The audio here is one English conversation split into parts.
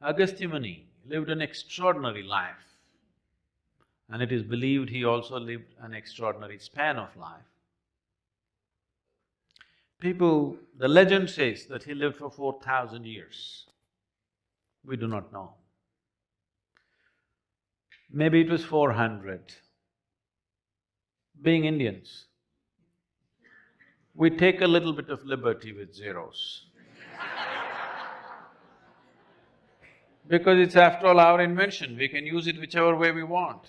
Agastya Muni lived an extraordinary life, and it is believed he also lived an extraordinary span of life. The legend says that he lived for 4,000 years. We do not know. Maybe it was 400. Being Indians, we take a little bit of liberty with zeros. Because it's after all our invention, we can use it whichever way we want.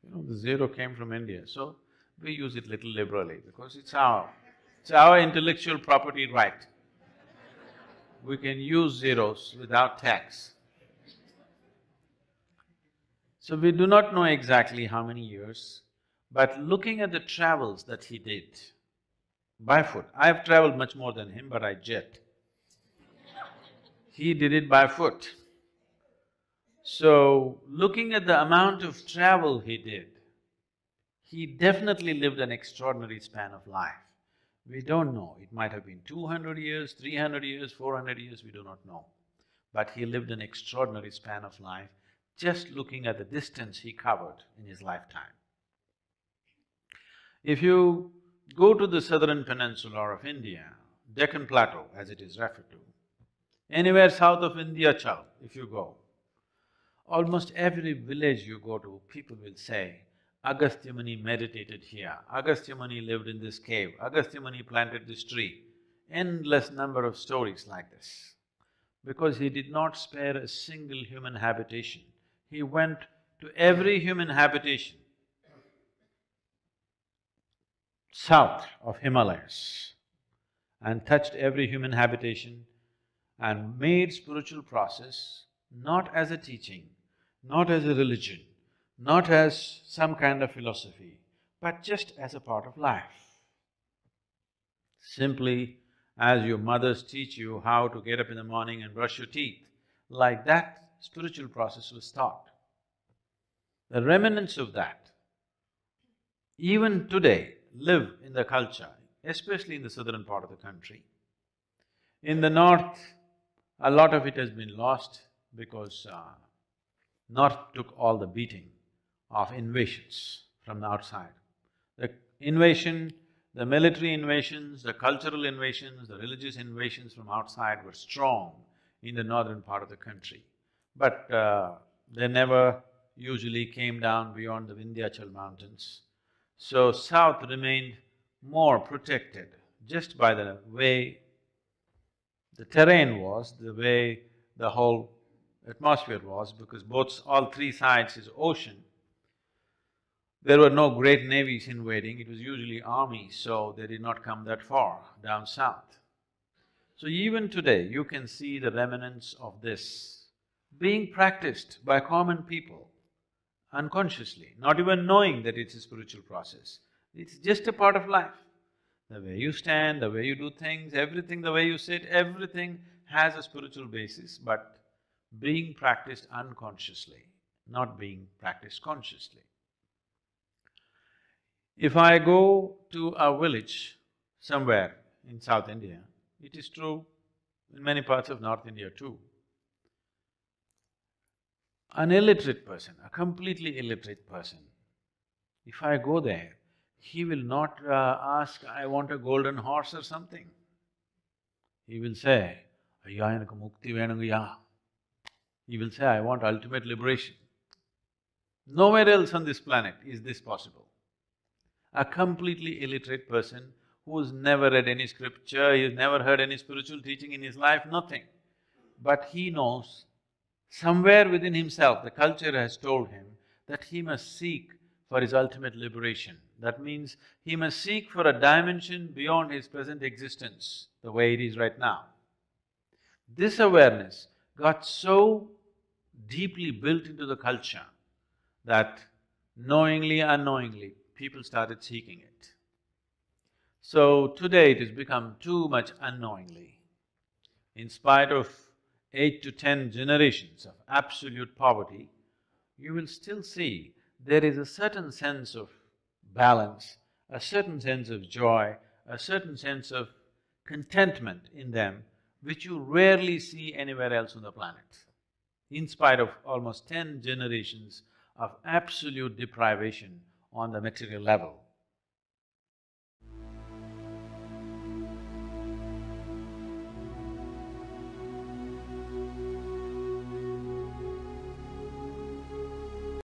You know, the zero came from India, so we use it little liberally because it's our intellectual property right. We can use zeros without tax. So we do not know exactly how many years, but looking at the travels that he did by foot, I've traveled much more than him, but I jet. He did it by foot. So, looking at the amount of travel he did, he definitely lived an extraordinary span of life. We don't know, it might have been 200 years, 300 years, 400 years, we do not know. But he lived an extraordinary span of life just looking at the distance he covered in his lifetime. If you go to the southern peninsula of India, Deccan Plateau as it is referred to, anywhere south of Vindhyachal if you go, almost every village you go to, people will say, Agastya Muni meditated here, Agastya Muni lived in this cave, Agastya Muni planted this tree. Endless number of stories like this. Because he did not spare a single human habitation. He went to every human habitation south of Himalayas and touched every human habitation and made spiritual process not as a teaching, not as a religion, not as some kind of philosophy, but just as a part of life. Simply as your mothers teach you how to get up in the morning and brush your teeth, like that spiritual process was taught. The remnants of that, even today, live in the culture, especially in the southern part of the country. In the north, a lot of it has been lost because north took all the beating of invasions from the outside. The invasion, the military invasions, the cultural invasions, the religious invasions from outside were strong in the northern part of the country. But they never usually came down beyond the Vindhyachal mountains. So south remained more protected just by the way the terrain was, the way the whole atmosphere was, because all three sides is ocean. There were no great navies invading, it was usually armies, so they did not come that far down south. So even today, you can see the remnants of this being practiced by common people unconsciously, not even knowing that it's a spiritual process. It's just a part of life. The way you stand, the way you do things, everything, the way you sit, everything has a spiritual basis, but being practiced unconsciously, not being practiced consciously. If I go to a village somewhere in South India, it is true in many parts of North India too. An illiterate person, a completely illiterate person, if I go there, he will not ask, I want a golden horse or something. He will say, Ayya enakku mukthi venungaya. He will say, I want ultimate liberation. Nowhere else on this planet is this possible. A completely illiterate person who's never read any scripture, he's never heard any spiritual teaching in his life, nothing. But he knows, somewhere within himself, the culture has told him that he must seek for his ultimate liberation. That means he must seek for a dimension beyond his present existence, the way it is right now. This awareness got so deeply built into the culture that knowingly, unknowingly, people started seeking it. So today it has become too much unknowingly. In spite of 8 to 10 generations of absolute poverty, you will still see there is a certain sense of balance, a certain sense of joy, a certain sense of contentment in them, which you rarely see anywhere else on the planet. In spite of almost 10 generations of absolute deprivation on the material level,